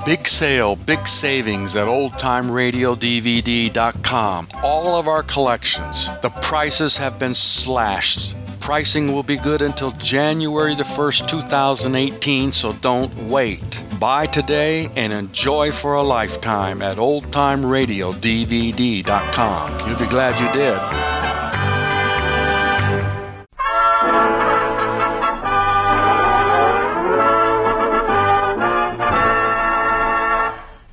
Big sale, big savings at oldtimeradiodvd.com. All of our collections. The prices have been slashed. Pricing will be good until January the 1st, 2018, so don't wait. Buy today and enjoy for a lifetime at oldtimeradiodvd.com. You'll be glad you did.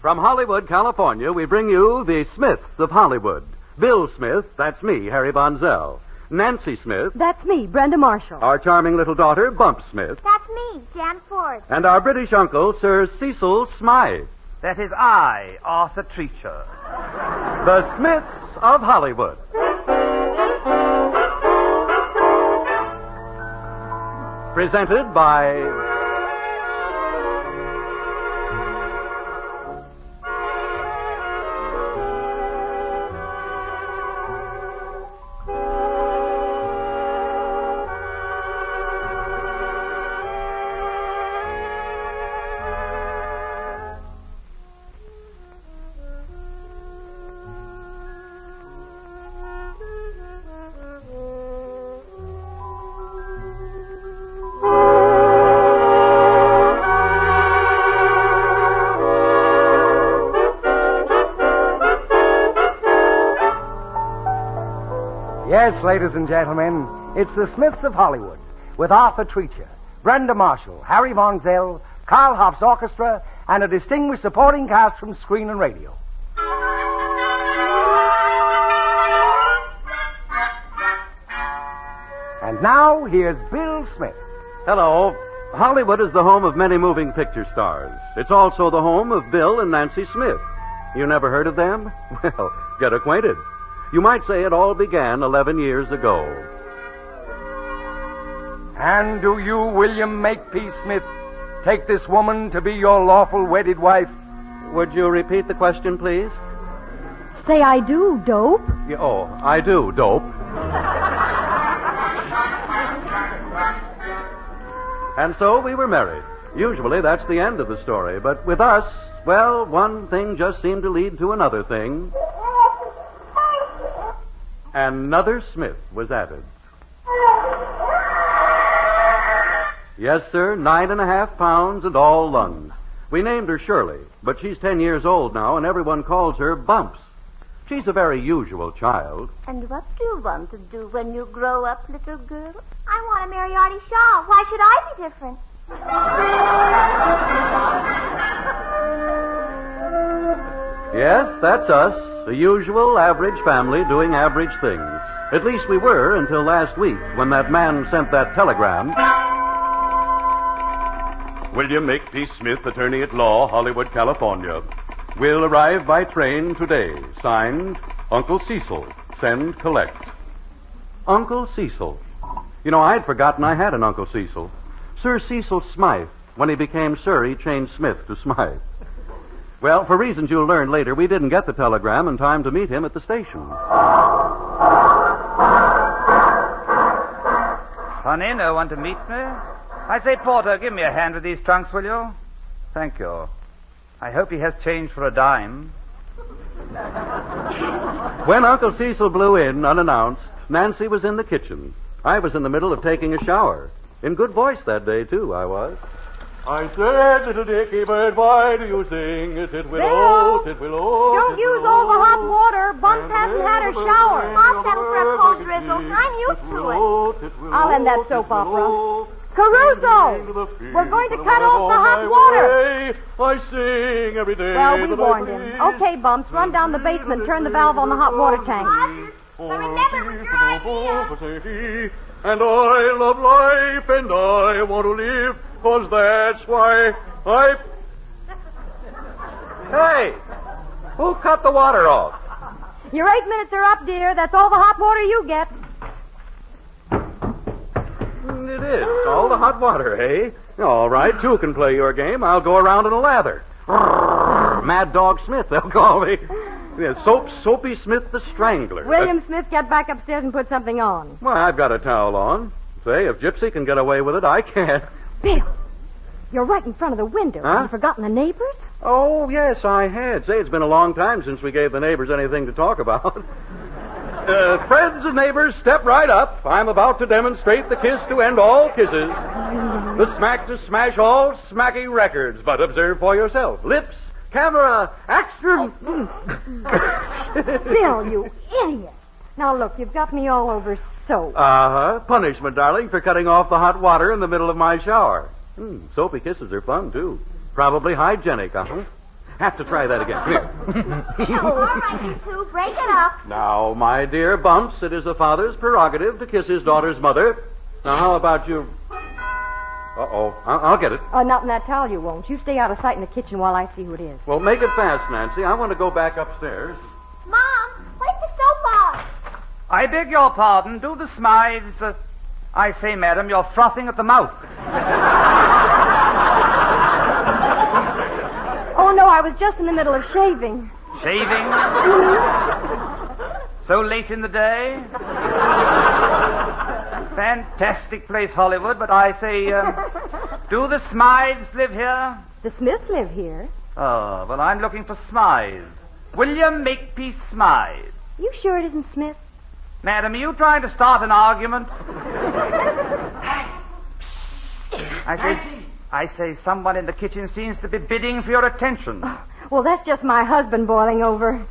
From Hollywood, California, we bring you the Smiths of Hollywood. Bill Smith, that's me, Harry Von Zell. Nancy Smith. That's me, Brenda Marshall. Our charming little daughter, Bump Smith. That's me, Jan Ford. And our British uncle, Sir Cecil Smythe. That is I, Arthur Treacher. The Smiths of Hollywood. Presented by... Yes, ladies and gentlemen, it's the Smiths of Hollywood with Arthur Treacher, Brenda Marshall, Harry Von Zell, Carl Hoff's Orchestra, and a distinguished supporting cast from screen and radio. And now, here's Bill Smith. Hello. Hollywood is the home of many moving picture stars. It's also the home of Bill and Nancy Smith. You never heard of them? Well, get acquainted. You might say it all began 11 years ago. And do you, William Makepeace Smith, take this woman to be your lawful wedded wife? Would you repeat the question, please? Say I do, dope. Oh, I do, dope. And so we were married. Usually that's the end of the story. But with us, well, one thing just seemed to lead to another thing. Another Smith was added. Yes, sir, 9.5 pounds and all lungs. We named her Shirley, but she's 10 years old now, and everyone calls her Bumps. She's a very usual child. And what do you want to do when you grow up, little girl? I want to marry Artie Shaw. Why should I be different? Yes, that's us. A usual, average family doing average things. At least we were until last week when that man sent that telegram. William Makepeace Smith, attorney at law, Hollywood, California. Will arrive by train today. Signed, Uncle Cecil. Send collect. Uncle Cecil. You know, I'd forgotten I had an Uncle Cecil. Sir Cecil Smythe. When he became Sir, he changed Smith to Smythe. Well, for reasons you'll learn later, we didn't get the telegram in time to meet him at the station. Honey, no one to meet me? I say, Porter, give me a hand with these trunks, will you? Thank you. I hope he has change for a dime. When Uncle Cecil blew in, unannounced, Nancy was in the kitchen. I was in the middle of taking a shower. In good voice that day, too, I was. I said, little Dickie bird, why do you sing? Bill, don't use all the hot water. Bumps hasn't had her shower. I'll settle for a cold drizzle. I'm used to it. I'll end that soap opera. Caruso! We're going to cut off the hot water. I sing every day. Well, we warned him. Okay, Bumps, run down the basement and turn the valve on the hot water tank. But remember, it was your idea. And I love life, and I want to live, 'cause that's why I... Hey! Who cut the water off? Your 8 minutes are up, dear. That's all the hot water you get. It is. All the hot water, eh? All right, two can play your game. I'll go around in a lather. Mad Dog Smith, they'll call me. Yeah, Soapy Smith the Strangler. William Smith, get back upstairs and put something on. Well, I've got a towel on. Say, if Gypsy can get away with it, I can't. Bill, you're right in front of the window. Huh? Have you forgotten the neighbors? Oh, yes, I had. Say, it's been a long time since we gave the neighbors anything to talk about. Friends and neighbors, step right up. I'm about to demonstrate the kiss to end all kisses. The smack to smash all smacky records. But observe for yourself. Lips, camera, action. Bill, you idiot. Now, look, you've got me all over soap. Uh-huh. Punishment, darling, for cutting off the hot water in the middle of my shower. Soapy kisses are fun, too. Probably hygienic, uh-huh. Have to try that again. Here. All right, you two, break it up. Now, my dear Bumps, it is a father's prerogative to kiss his daughter's mother. Now, how about you? Uh-oh. I'll get it. Not in that towel, you won't. You stay out of sight in the kitchen while I see who it is. Well, make it fast, Nancy. I want to go back upstairs. Mom, wake the soap off. I beg your pardon. Do the Smythes... I say, madam, you're frothing at the mouth. Oh, no, I was just in the middle of shaving. Shaving? So late in the day? Fantastic place, Hollywood, but I say, do the Smythes live here? The Smiths live here. Oh, well, I'm looking for Smythe. William Makepeace Smythe. You sure it isn't Smith? Madam, are you trying to start an argument? I say someone in the kitchen seems to be bidding for your attention. Oh, well, that's just my husband boiling over.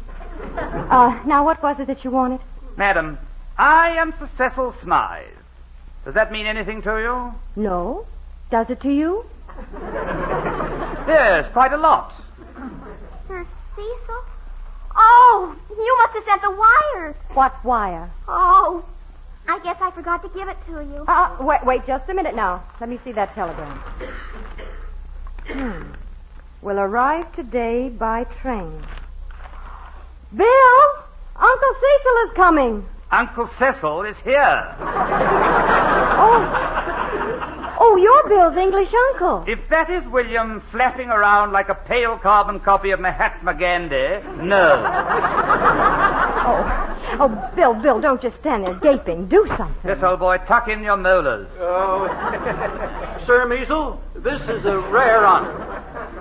Now, what was it that you wanted? Madam, I am Sir Cecil Smythe. Does that mean anything to you? No. Does it to you? Yes, quite a lot. Sir Cecil? Oh, you must have sent the wire. What wire? Oh, I guess I forgot to give it to you. Wait just a minute now. Let me see that telegram. Will arrive today by train. Bill! Uncle Cecil is coming. Uncle Cecil is here. Oh, you're Bill's English uncle. If that is William flapping around like a pale carbon copy of Mahatma Gandhi, no. Oh, Bill, don't just stand there gaping. Do something. Yes, old boy, tuck in your molars. Oh, Sir Measle, this is a rare honor.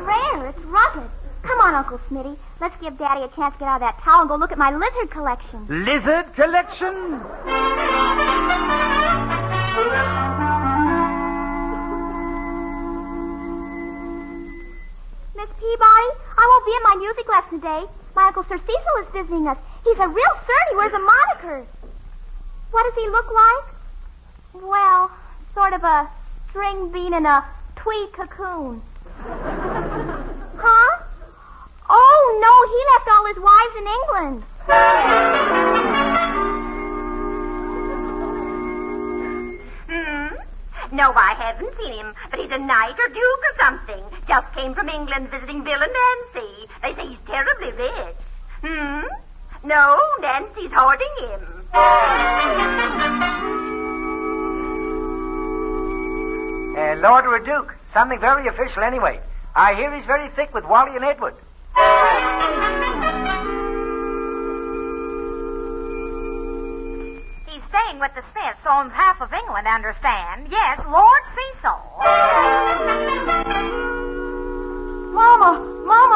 Rare, it's rugged. Come on, Uncle Smitty. Let's give Daddy a chance to get out of that towel and go look at my lizard collection. Lizard collection? Miss Peabody, I won't be in my music lesson today. My Uncle Sir Cecil is visiting us. He's a real sir. He wears a moniker. What does he look like? Well, sort of a string bean in a tweed cocoon. Huh? Oh, no, he left all his wives in England. No, I haven't seen him, but he's a knight or duke or something. Just came from England visiting Bill and Nancy. They say he's terribly rich. No, Nancy's hoarding him. Lord or a duke. Something very official anyway. I hear he's very thick with Wally and Edward. He's staying with the Smiths, owns half of England, understand? Yes, Lord Cecil. Mama,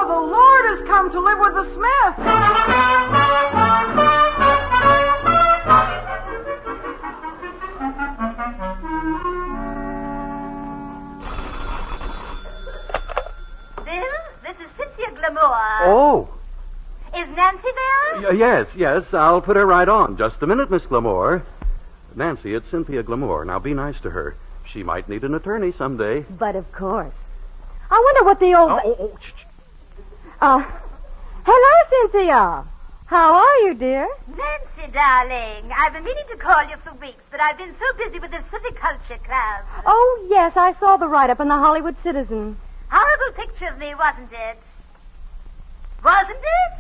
the Lord has come to live with the Smiths. Bill, this is Cynthia Glamour. Oh. Is Nancy there? Yes. I'll put her right on. Just a minute, Miss Glamour. Nancy, it's Cynthia Glamour. Now, be nice to her. She might need an attorney someday. But of course. I wonder what the old... hello, Cynthia. How are you, dear? Nancy, darling, I've been meaning to call you for weeks, but I've been so busy with the Civic Culture Club. Oh, yes, I saw the write-up in the Hollywood Citizen. Horrible picture of me, wasn't it? Wasn't it?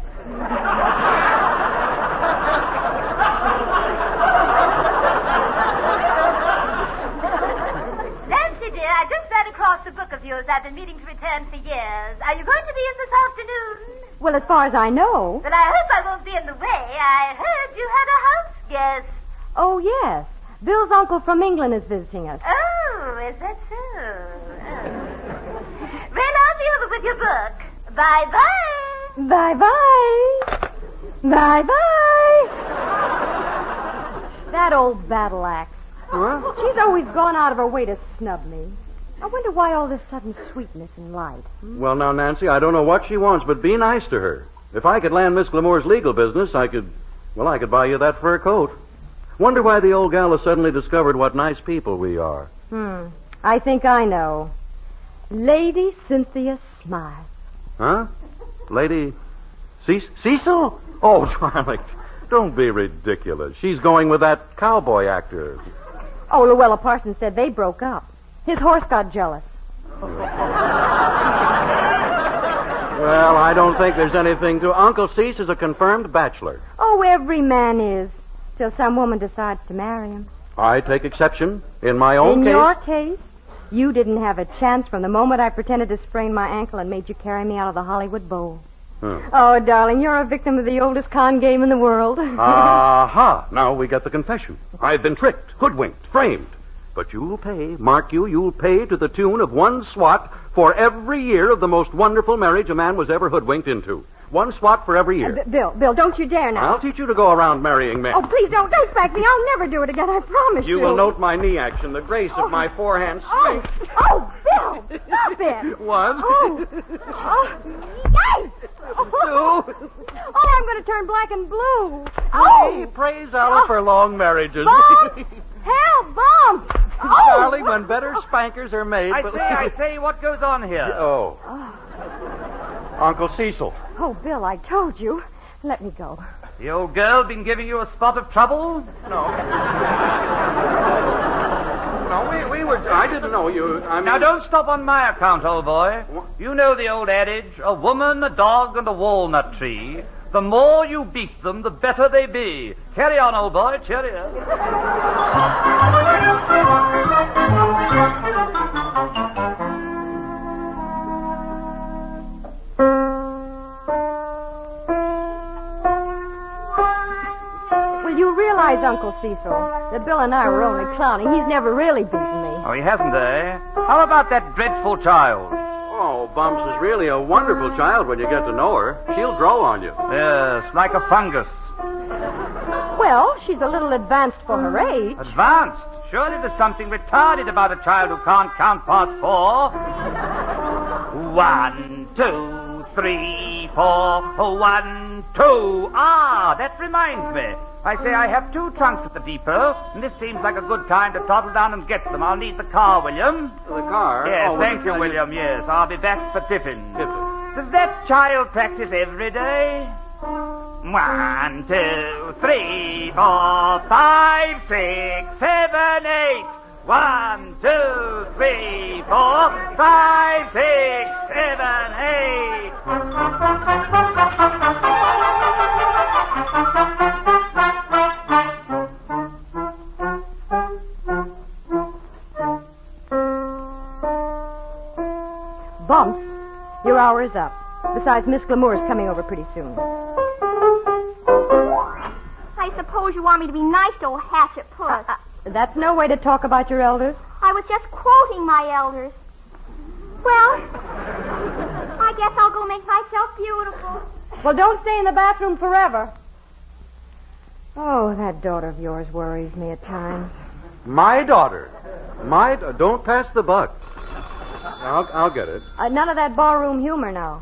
Nancy, dear, I just ran across a book of yours I've been meaning to return for years. Are you going to be in this afternoon? Well, as far as I know. Well, I hope I won't be in the way. I heard you had a house guest. Oh, yes. Bill's uncle from England is visiting us. Oh, is that so? Oh. Well, I'll be over with your book. Bye-bye. Bye-bye. Bye-bye. That old battle axe. Huh? She's always gone out of her way to snub me. I wonder why all this sudden sweetness and light. Well, now, Nancy, I don't know what she wants, but be nice to her. If I could land Miss Glamour's legal business, I could buy you that fur coat. Wonder why the old gal has suddenly discovered what nice people we are. I think I know. Lady Cynthia Smile. Huh? Lady Cecil? Oh, darling, don't be ridiculous. She's going with that cowboy actor. Oh, Luella Parsons said they broke up. His horse got jealous. Well, I don't think there's anything to... Uncle Cease is a confirmed bachelor. Oh, every man is, till some woman decides to marry him. I take exception. In my own In case... your case, you didn't have a chance from the moment I pretended to sprain my ankle and made you carry me out of the Hollywood Bowl. Oh, darling, you're a victim of the oldest con game in the world. Aha! Now we get the confession. I've been tricked, hoodwinked, framed. But you'll pay, mark you'll pay to the tune of one swat for every year of the most wonderful marriage a man was ever hoodwinked into. One swat for every year. Bill, don't you dare now. I'll teach you to go around marrying men. Oh, please don't spank me. I'll never do it again, I promise you. You will note my knee action, the grace of my forehand swing. Oh, Bill, stop it. One. Yikes. Oh, I'm going to turn black and blue. Oh. Praise Allah for long marriages. Bumps. Help, Bumps. Oh. Darling, when better spankers are made... I say, what goes on here? Oh. Uncle Cecil. Oh, Bill, I told you. Let me go. The old girl been giving you a spot of trouble? No, we were... I didn't know you... Now, don't stop on my account, old boy. You know the old adage, a woman, a dog, and a walnut tree. The more you beat them, the better they be. Carry on, old boy. Cheerio. You realize, Uncle Cecil, that Bill and I were only clowning. He's never really beaten me. Oh, he hasn't, eh? How about that dreadful child? Oh, Bumps is really a wonderful child when you get to know her. She'll grow on you. Yes, like a fungus. Well, she's a little advanced for her age. Advanced? Surely there's something retarded about a child who can't count past 4. 1, 2, 3, 4. 1, 2. Ah, that reminds me. I say I have 2 trunks at the depot, and this seems like a good time to toddle down and get them. I'll need the car, William. The car? Yes, thank you, William, yes. I'll be back for tiffin. Does that child practice every day? 1, 2, 3, 4, 5, 6, 7, 8. 1, 2, 3, 4, 5, 6, 7, 8. Bumps, your hour is up. Besides, Miss Glamour's coming over pretty soon. I suppose you want me to be nice to old Hatchet Puss. That's no way to talk about your elders. I was just quoting my elders. Well, I guess I'll go make myself beautiful. Well, don't stay in the bathroom forever. Oh, that daughter of yours worries me at times. My daughter. Don't pass the buck. I'll get it. None of that barroom humor now.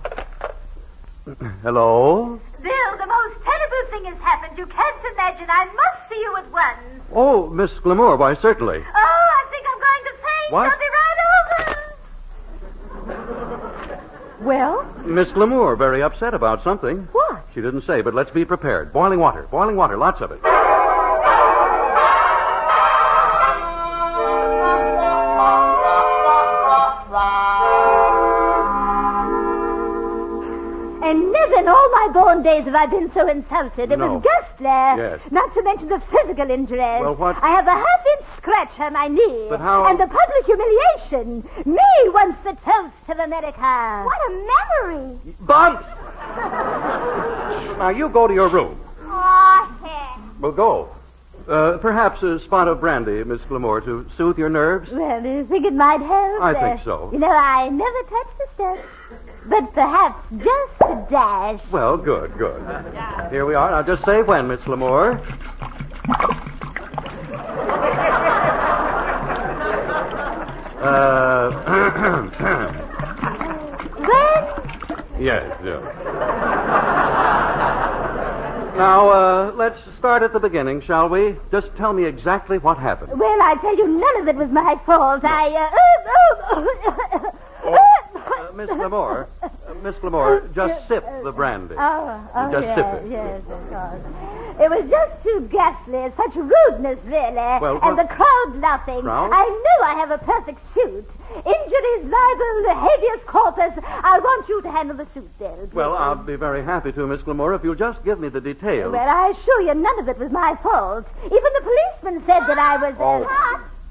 Hello? Bill, the most terrible thing has happened. You can't imagine. I must see you at once. Oh, Miss Glamour, why, certainly. Oh, I think I'm going to faint. What? I'll be right over. Well? Miss Glamour, very upset about something. What? She didn't say, but let's be prepared. Boiling water, lots of it. And never in all my born days have I been so insulted. It No. was ghastly. Yes. Not to mention the physical injuries. Well, what- I have a half-inch scratch on my knee. But how- And the public humiliation. Me once the toast of America. What a memory. Bumps! Now, you go to your room. Aw, heck. Well, go. Perhaps a spot of brandy, Miss Glamour, to soothe your nerves? Well, do you think it might help? I think so. You know, I never touch the stuff. but perhaps just a dash. Well, good. Here we are. Now, just say when, Miss Lamore. When? Yes. Now, let's start at the beginning, shall we? Just tell me exactly what happened. Well, I tell you, none of it was my fault. Miss Lamore, just sip the brandy. Just sip it. Yes, of course. It was just too ghastly, such rudeness, really. Well, and the crowd laughing. Crowd? I knew I have a perfect suit. Injuries, libel, habeas corpus. I want you to handle the suit, Bill. Please. Well, I'll be very happy to, Miss Lamore, if you'll just give me the details. Well, I assure you, none of it was my fault. Even the policeman said that I was... Oh.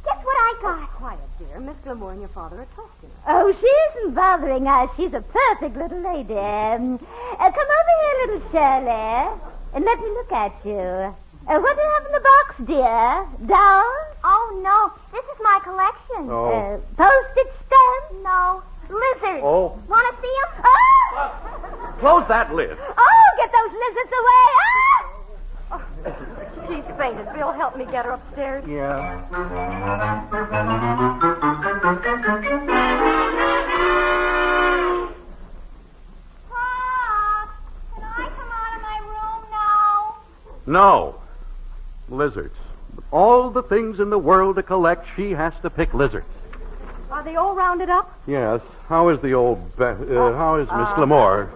Guess what I got? Quiet, dear. Miss Gilmore and your father are talking. Oh, she isn't bothering us. She's a perfect little lady. Come over here, little Shirley, and let me look at you. What do you have in the box, dear? Dolls? Oh, no. This is my collection. Oh. Postage stamps? No. Lizards. Oh. Want to see them? Oh! Close that lid. Oh, get those lizards away! Ah! She's fainted. Bill, help me get her upstairs. Yeah. Pop, can I come out of my room now? No. Lizards. All the things in the world to collect, she has to pick lizards. Are they all rounded up? Yes. How is the old... how is Miss Lamore?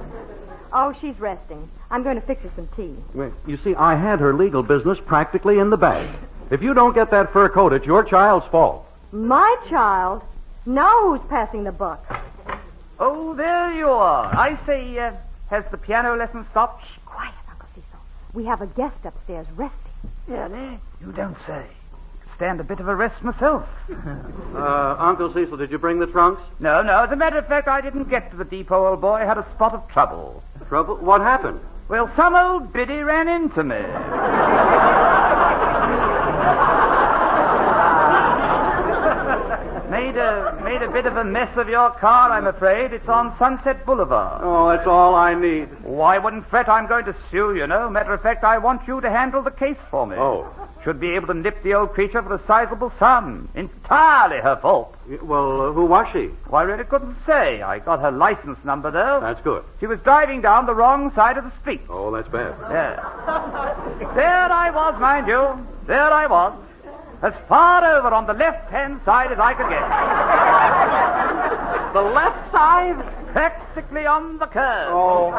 Oh, she's resting. I'm going to fix her some tea. Well, you see, I had her legal business practically in the bag. If you don't get that fur coat, it's your child's fault. My child? Now who's passing the buck? Oh, there you are. I say, has the piano lesson stopped? Shh, quiet, Uncle Cecil. We have a guest upstairs resting. Really? You don't say. Stand a bit of a rest myself. Uncle Cecil, did you bring the trunks? No. As a matter of fact, I didn't get to the depot, old boy. I had a spot of trouble. Trouble? What happened? Well, some old biddy ran into me. Made a bit of a mess of your car, I'm afraid. It's on Sunset Boulevard. Oh, that's all I need. Oh, I wouldn't fret. I'm going to sue, you know. Matter of fact, I want you to handle the case for me. Oh. Should be able to nip the old creature for a sizable sum. Entirely her fault. Well, who was she? Oh, I really couldn't say. I got her license number, though. That's good. She was driving down the wrong side of the street. Oh, that's bad. Yeah. There I was, mind you. There I was. As far over on the left-hand side as I could get. The left side? Practically on the curve. Oh.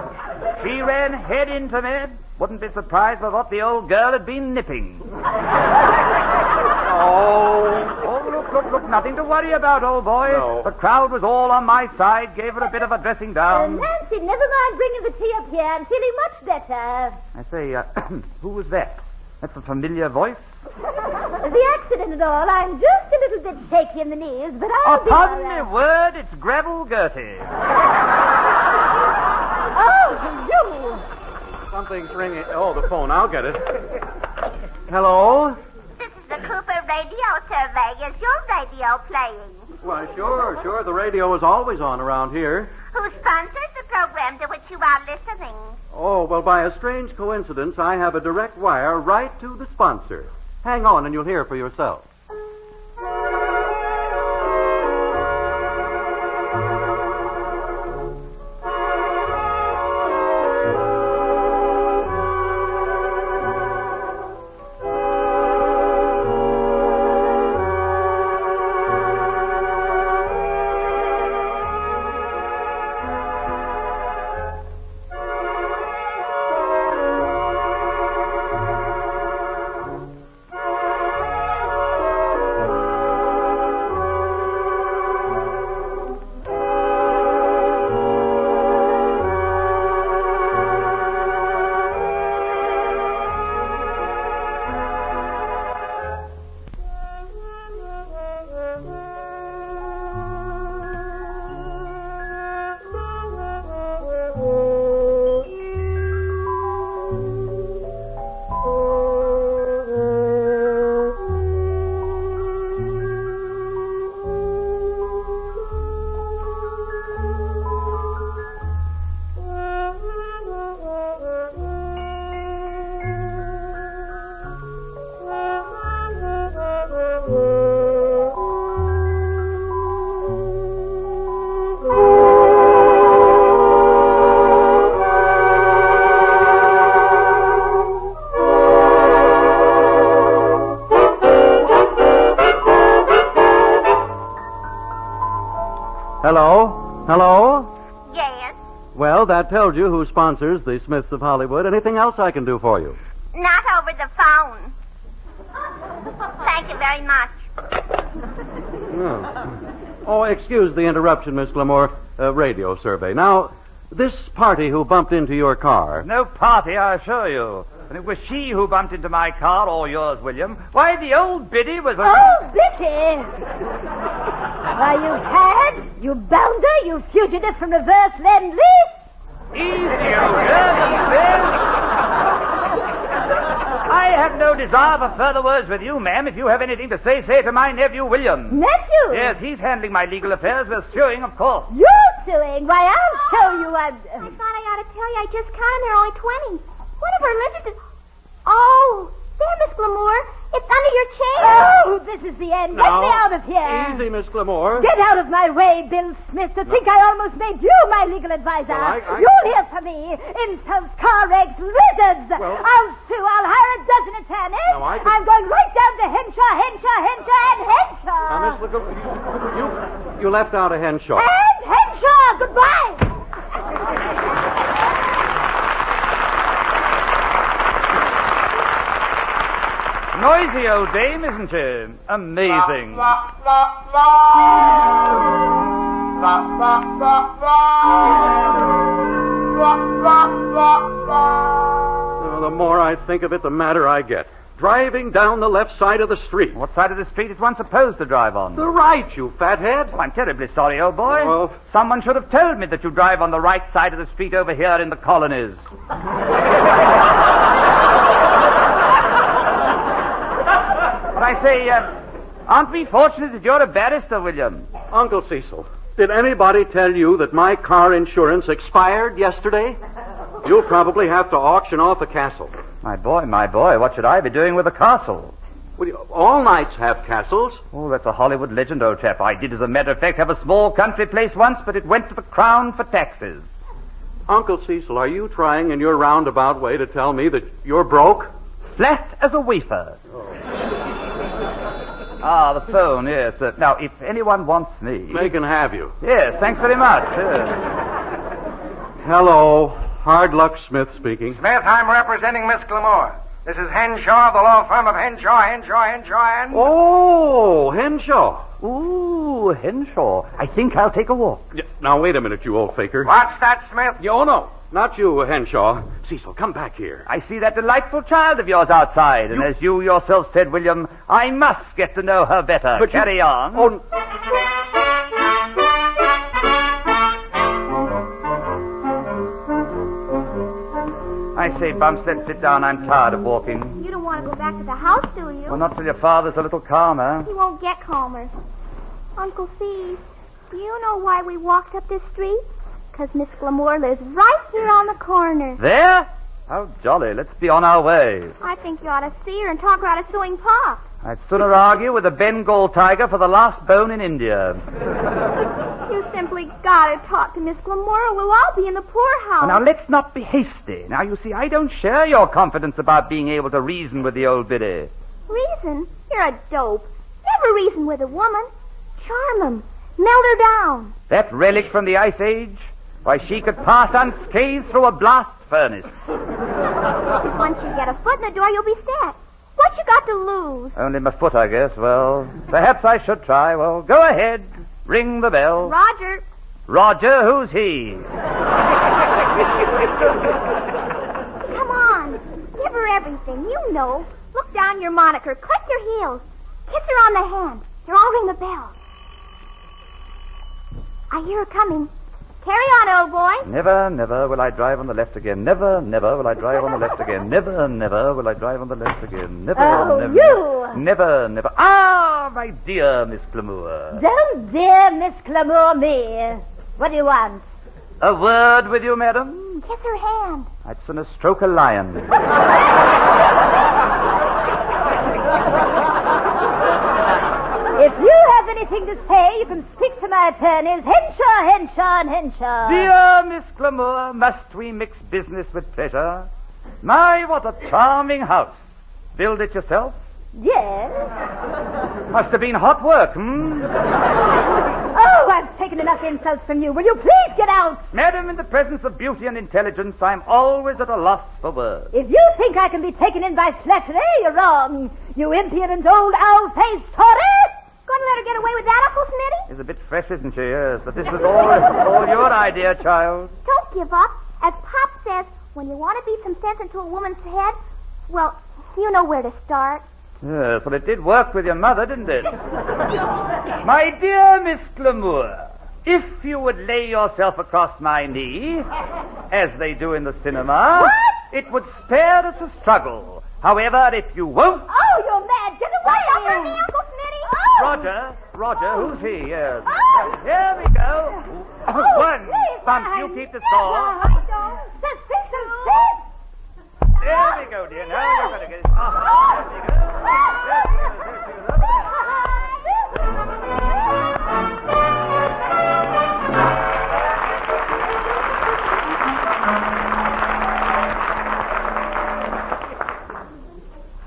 She ran head into me. Wouldn't be surprised if I thought the old girl had been nipping. Oh, look, nothing to worry about, old boy. No. The crowd was all on my side, gave her a bit of a dressing down. Nancy, never mind bringing the tea up here. I'm feeling much better. I say, who was that? That's a familiar voice. The accident and all, I'm just a little bit shaky in the knees, but I'll be all Upon right. my word, it's Gravel Gertie. Oh, you! Something's ringing. Oh, the phone. I'll get it. Hello? This is the Cooper Radio Survey. Is your radio playing? Why, sure. The radio is always on around here. Who sponsors the program to which you are listening? Oh, well, by a strange coincidence, I have a direct wire right to the sponsor. Hang on and you'll hear for yourself. Well, that tells you who sponsors the Smiths of Hollywood. Anything else I can do for you? Not over the phone. Thank you very much. Oh, excuse the interruption, Miss Glamore. Radio survey. Now, this party who bumped into your car... No party, I assure you. And it was she who bumped into my car, or yours, William. Why, the old biddy was... Oh, Bitty! Are you had? You bounder? You fugitive from reverse Lend-Lease? Easy, old girl. I have no desire for further words with you, ma'am. If you have anything to say, say to my nephew, William. Nephew? Yes, he's handling my legal affairs with suing, of course. You suing? Why, I'll show you I thought I ought to tell you I just counted there are only 20. One of our lizards is... Oh, there, Miss Glamore. It's under your chair. Oh, this is the end. Get me out of here. Easy, Miss Glamore. Get out of my way, Bill Smith. To think I almost made you my legal advisor. Well, You'll hear from me. Insults, car wrecks, lizards. I'll sue. I'll hire a dozen attorneys. I'm going right down to Henshaw, and Henshaw. Now, Miss Glamore, you left out a Henshaw. And Henshaw. Goodbye. Noisy old dame, isn't she? Amazing. The more I think of it, the madder I get. Driving down the left side of the street. What side of the street is one supposed to drive on? The right, you fathead. Oh, I'm terribly sorry, old boy. Oh. Someone should have told me that you drive on the right side of the street over here in the colonies. But I say, aren't we fortunate that you're a barrister, William? Uncle Cecil, did anybody tell you that my car insurance expired yesterday? You'll probably have to auction off a castle. My boy, what should I be doing with a castle? Well, all knights have castles. Oh, that's a Hollywood legend, old chap. I did, as a matter of fact, have a small country place once, but it went to the crown for taxes. Uncle Cecil, are you trying in your roundabout way to tell me that you're broke? Flat as a wafer. Ah, the phone, yes. Now, if anyone wants me... They can have you. Yes, thanks very much. Hello. Hard Luck Smith speaking. Smith, I'm representing Miss Glamore. This is Henshaw, the law firm of Henshaw, and... Oh, Henshaw. Ooh, Henshaw. I think I'll take a walk. Yeah, now, wait a minute, you old faker. What's that, Smith? Oh, no. Not you, Henshaw. Cecil, come back here. I see that delightful child of yours outside, and as you yourself said, William, I must get to know her better. But Carry on. Oh, I say, Bumps, let's sit down. I'm tired of walking. You don't want to go back to the house, do you? Well, not till your father's a little calmer. He won't get calmer. Uncle Steve, do you know why we walked up this street? Because Miss Glamore lives right here on the corner. There? How jolly. Let's be on our way. I think you ought to see her and talk her out of suing Pop. I'd sooner argue with a Bengal tiger for the last bone in India. You simply gotta talk to Miss Glamore or we'll all be in the poorhouse. Now, let's not be hasty. Now, you see, I don't share your confidence about being able to reason with the old biddy. Reason? You're a dope. Never reason with a woman. Charm 'em. Melt her down. That relic from the Ice Age? Why, she could pass unscathed through a blast furnace. Once you get a foot in the door, you'll be set. What you got to lose? Only my foot, I guess. Well, perhaps I should try. Well, go ahead. Ring the bell. Roger. Roger, who's he? Come on. Give her everything. You know. Look down your moniker. Click your heels. Kiss her on the hand. Here, I'll ring the bell. I hear her coming. Carry on, old boy. Never, never will I drive on the left again. Never, never will I drive on the left again. Never, never will I drive on the left again. Never, never. You! Never, never. Ah, my dear Miss Glamour. Don't dare Miss Glamour me. What do you want? A word with you, madam? Kiss her hand. I'd sooner stroke a lion. If you have anything to say, you can speak to my attorneys, Henshaw, Henshaw, and Henshaw. Dear Miss Glamour, must we mix business with pleasure? My, what a charming house. Build it yourself? Yes. Must have been hot work, hmm? Oh, I've taken enough insults from you. Will you please get out? Madam, in the presence of beauty and intelligence, I'm always at a loss for words. If you think I can be taken in by flattery, you're wrong. You impudent old owl-faced Tory! Going to let her get away with that, Uncle Smitty? She's a bit fresh, isn't she? Yes, but this was all your idea, child. Don't give up. As Pop says, when you want to beat some sense into a woman's head, well, you know where to start. Yes, well, it did work with your mother, didn't it? My dear Miss Glamour, if you would lay yourself across my knee, as they do in the cinema, it would spare us a struggle. However, if you won't... Oh, you're mad. Get away! Watch out for me, Uncle Smitty! Oh. Roger, who's he? Yes. Here we go. One. Bump, you keep the score. The Cecil said... There we go, dear. Now you're going to get it. There we go.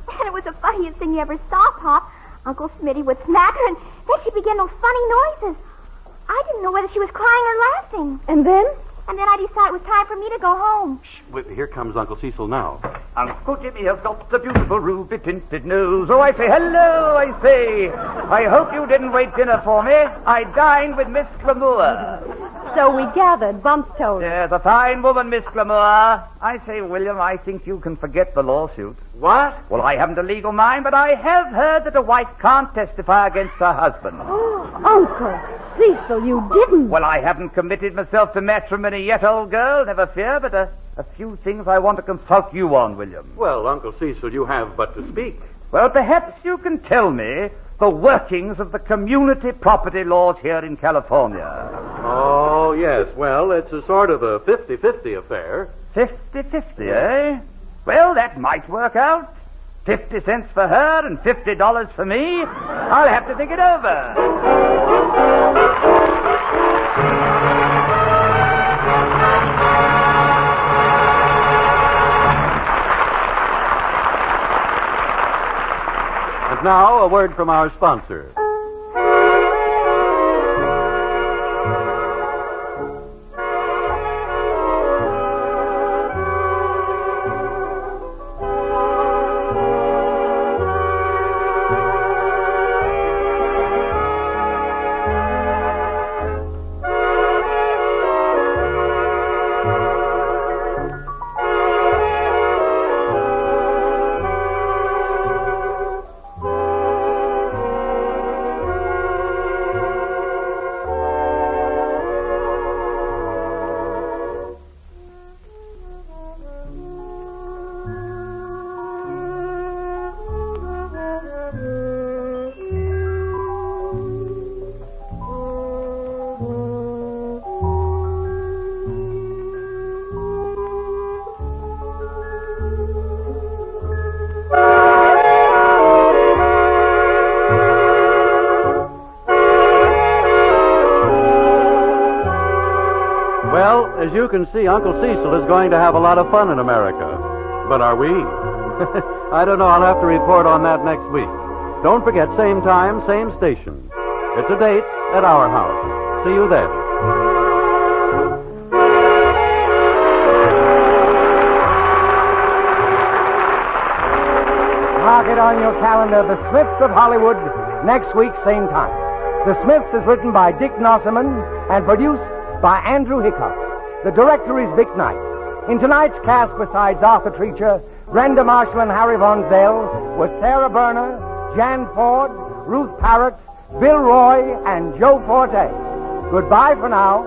And it was the funniest thing you ever saw, Pop. Uncle Smitty would smack her, and then she'd begin those funny noises. I didn't know whether she was crying or laughing. And then? And then I decided it was time for me to go home. Wait, here comes Uncle Cecil now. Uncle Jimmy has got the beautiful ruby-tinted nose. Oh, I say, hello, I say. I hope you didn't wait dinner for me. I dined with Miss Glamour. So we gathered, Bumps told us. Yes, a fine woman, Miss Glamour. I say, William, I think you can forget the lawsuit. What? Well, I haven't a legal mind, but I have heard that a wife can't testify against her husband. Uncle Cecil, you didn't. Well, I haven't committed myself to matrimony yet, old girl, never fear, but a few things I want to consult you on, William. Well, Uncle Cecil, you have but to speak. Well, perhaps you can tell me the workings of the community property laws here in California. Oh, yes. Well, it's a sort of a 50-50 affair. 50-50, eh? Well, that might work out. 50 cents for her and $50 for me. I'll have to think it over. And now, a word from our sponsor. As you can see, Uncle Cecil is going to have a lot of fun in America. But are we? I don't know. I'll have to report on that next week. Don't forget, same time, same station. It's a date at our house. See you then. Mark it on your calendar, The Smiths of Hollywood, next week, same time. The Smiths is written by Dick Nosserman and produced by Andrew Hickok. The director is Vic Knight. In tonight's cast, besides Arthur Treacher, Brenda Marshall and Harry Von Zell, were Sarah Berner, Jan Ford, Ruth Parrott, Bill Roy, and Joe Forte. Goodbye for now.